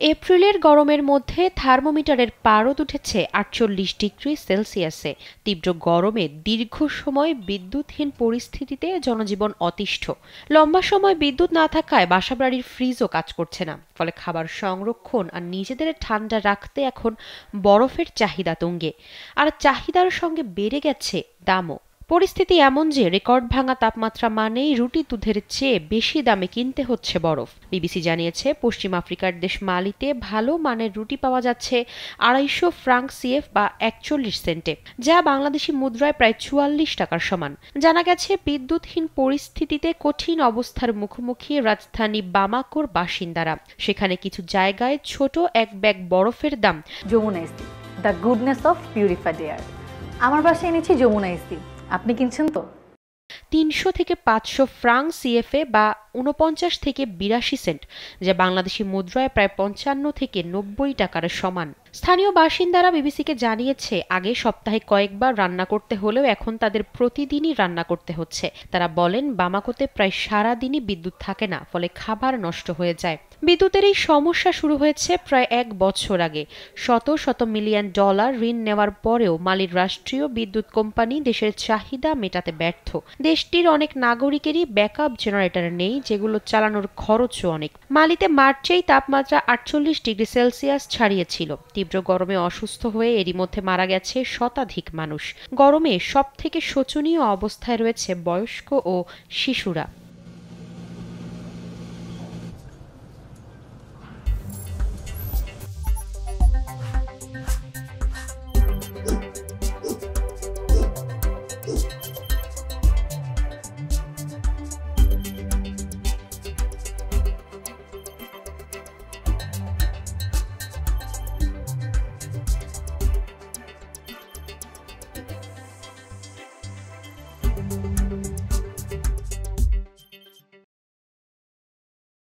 এপ্রিলের গরমের মধ্যে থার্মোমিটারের পারদ উঠেছে ৪৮ ডিগ্রি সেলসিয়াসে। তীব্র গরমে দীর্ঘ সময় বিদ্যুৎহীন পরিস্থিতিতে জনজীবন অতিষ্ঠ। লম্বা সময় বিদ্যুৎ না থাকায় বাসাবাড়ির ফ্রিজও কাজ করছে না, ফলে খাবার সংরক্ষণ আর নিজেদের ঠান্ডা রাখতে এখন বরফের চাহিদা তুঙ্গে। আর চাহিদার সঙ্গে বেড়ে গেছে দামও। পরিস্থিতি এমন যে রেকর্ড ভাঙা তাপমাত্রা মানেই রুটি দুধের চেয়ে বেশি দামে কিনতে হচ্ছে বরফ। বিবিসি জানিয়েছে, পশ্চিম আফ্রিকার দেশ মালিতে ভালো মানের রুটি পাওয়া যাচ্ছে ২৫০ ফ্রাঙ্ক সিএফ বা ৪১ সেন্টে, যা বাংলাদেশি মুদ্রায় প্রায় ৪৪ টাকার সমান। জানা গেছে, বিদ্যুৎহীন পরিস্থিতিতে কঠিন অবস্থার মুখোমুখি রাজধানী বামাকোর বাসিন্দারা। সেখানে কিছু জায়গায় ছোট এক ব্যাগ বরফের দাম যমুনা ইসি, the goodness of purified air. আমার বাসায় এনেছি যমুনা ইসি, আপনি কিনছেন তো? ৩০০ থেকে ৫০০ ফ্রাঙ্ক সিএফএ বা ৪৯ থেকে ৮২ সেন্ট, যা বাংলাদেশি মুদ্রায় প্রায় ৫৫ থেকে ৯০ টাকার সমান। স্থানীয় বাসিন্দারা বিবিসিকে জানিয়েছে, আগে সপ্তাহে কয়েকবার রান্না করতে হলেও এখন তাদের প্রতিদিনই রান্না করতে হচ্ছে। তারা বলেন, বামাকোতে প্রায় সারাদিনই বিদ্যুৎ থাকে না, ফলে খাবার নষ্ট হয়ে যায়। বিদ্যুতের এই সমস্যা শুরু হয়েছে প্রায় ১ বছর আগে। শত শত মিলিয়ন ডলার ঋণ নেওয়ার পরেও মালির রাষ্ট্রীয় বিদ্যুৎ কোম্পানি দেশের চাহিদা মেটাতে ব্যর্থ। দেশটির অনেক নাগরিকেরই ব্যাকআপ জেনারেটর নেই, যেগুলো চালানোর খরচও অনেক। মালিতে মার্চেই তাপমাত্রা ৪৮ ডিগ্রি সেলসিয়াস ছাড়িয়েছিল। তীব্র গরমে অসুস্থ হয়ে এরই মধ্যে মারা গেছে শতাধিক মানুষ। গরমে সবথেকে শোচনীয় অবস্থায় রয়েছে বয়স্ক ও শিশুরা।